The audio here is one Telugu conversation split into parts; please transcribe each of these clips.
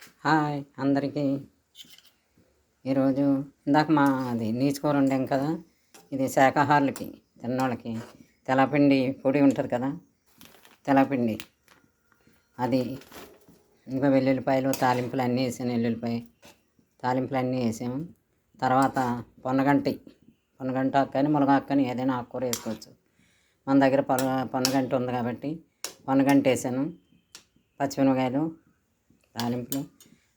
హాయ్ అందరికీ. ఈరోజు ఇందాక అది నీచు కూర వండాం కదా. ఇది శాకాహారులకి తిన్నోళ్ళకి తెల్లపిండి పొడి ఉంటుంది కదా, తెల్లపిండి అది ఇంకా వెల్లుల్లిపాయలు తాలింపులు అన్నీ వేసాను. తాలింపులు అన్నీ వేసాము. తర్వాత పొన్నగంట కానీ మునగాకు కానీ ఏదైనా ఆకుకూర వేసుకోవచ్చు. మన దగ్గర పొన్నగంట ఉంది కాబట్టి పొన్నగంట వేసాను. పచ్చిమిరపకాయలు తాలింపులు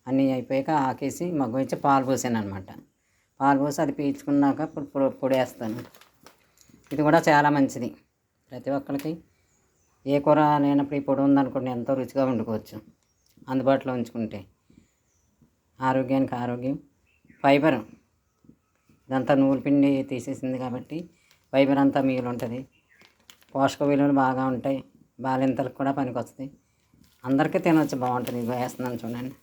అన్నీ అయిపోయాక ఆకేసి మగ్గు వచ్చి పాలు పోసాను అనమాట. పాలు పోసి అది పీల్చుకున్నాక పొడి వేస్తాను. ఇది కూడా చాలా మంచిది. ప్రతి ఒక్కరికి ఏ కూర లేనప్పుడు ఈ పొడి ఉందనుకోండి ఎంతో రుచిగా వండుకోవచ్చు అందుబాటులో ఉంచుకుంటే. ఆరోగ్యానికి ఆరోగ్యం. ఫైబర్ ఇదంతా నువ్వుల పిండి తీసేసింది కాబట్టి ఫైబర్ అంతా మిగిలి ఉంటుంది. పోషక విలువలు బాగా ఉంటాయి. బాలింతలకు కూడా పనికొస్తాయి. అందరికీ తినవచ్చు, బాగుంటుంది. వేస్తున్నాను చూడండి.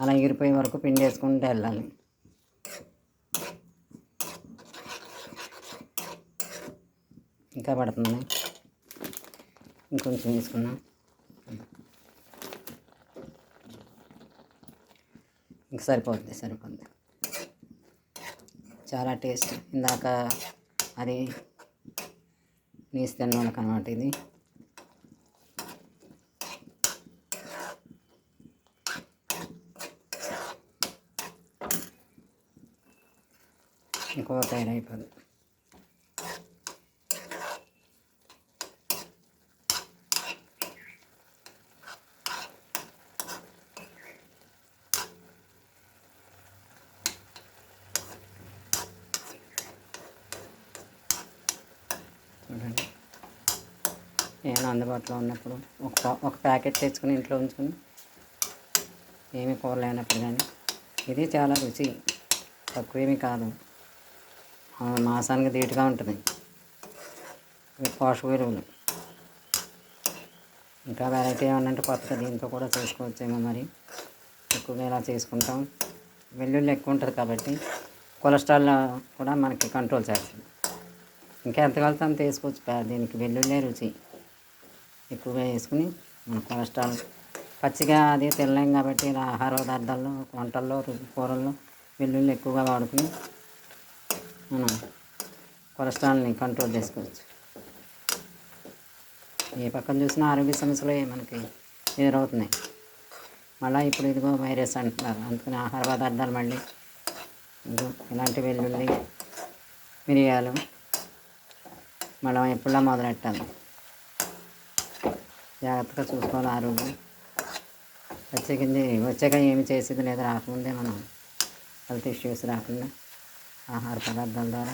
అలా ఎగిరిపోయే వరకు పిండి వేసుకుంటూ వెళ్ళాలి. ఇంకా పడుతుంది, ఇంకొంచెం వేసుకున్నాం. ఇంక సరిపోద్ది. చాలా టేస్ట్. ఇందాక అది నీసి తిన్నోళ్ళకి అనమాట ఇది. ఇంకో తయారైపోదు. చూడండి, నేను అందుబాటులో ఉన్నప్పుడు ఒక ప్యాకెట్ తెచ్చుకుని ఇంట్లో ఉంచుకుని ఏమీ కూర లేనప్పుడు కానీ ఇది చాలా రుచి, తక్కువేమీ కాదు. మాంసానికి ధీటుగా ఉంటుంది. పోషక విలువలు. ఇంకా వెరైటీ ఏమన్నంటే కొత్తగా దీంతో కూడా చేసుకోవచ్చేమో. మరి ఎక్కువగా ఇలా చేసుకుంటాం. వెల్లుల్లి ఎక్కువ ఉంటుంది కాబట్టి కొలెస్ట్రాల్ కూడా మనకి కంట్రోల్ చేస్తుంది. ఇంకా ఎంత కలితే అంత వేసుకోవచ్చు. దీనికి వెల్లుల్లి రుచి. ఎక్కువగా వేసుకుని మన కొలెస్ట్రాల్ పచ్చిగా అది తినలేం కాబట్టి ఇలా ఆహార పదార్థాల్లో వంటల్లో కూరల్లో వెల్లుల్లి ఎక్కువగా వాడుకుని మనం కొలెస్ట్రాల్ని కంట్రోల్ చేసుకోవచ్చు. ఏ పక్కన చూసినా ఆరోగ్య సమస్యలు మనకి ఎదురవుతున్నాయి. మళ్ళీ ఇప్పుడు ఇదిగో వైరస్ అంటున్నారు. అందుకని ఆహార పదార్థాలు మళ్ళీ ఇలాంటి వెల్లుల్లి మిరియాలు మనం ఎప్పుడులా మొదలెట్టాలి. జాగ్రత్తగా చూసుకోవాలి ఆరోగ్యం. వచ్చాక ఏమి చేసేది లేదు. రాకముందే మనం హెల్త్ ఇష్యూస్ రాకుండా ఆహార పదార్థాల ద్వారా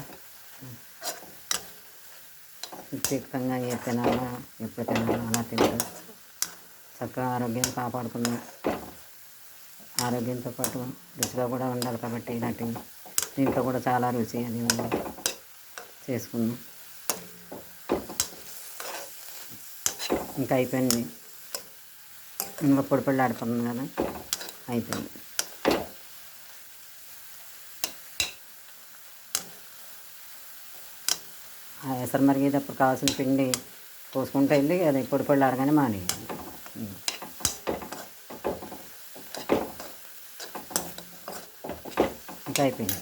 ప్రత్యేకంగా ఏ తినాలో ఎప్పుడు తినాలో అలా తింటూ చక్కగా ఆరోగ్యాన్ని కాపాడుకున్నాం. ఆరోగ్యంతో పాటు రుచిగా కూడా ఉండాలి కాబట్టి ఇలాంటి దీంట్లో కూడా చాలా రుచి అది చేసుకున్నాం. ఇంకా అయిపోయింది. ఇంకా పొడి ఆడిపోతుంది కదా, అయిపోయింది. ఎసరు మరిగేటప్పుడు కావాల్సిన పిండి పోసుకుంటూ వెళ్ళి అది పొడి ఆడగానే మానేయాలి. ఇంకా అయిపోయింది.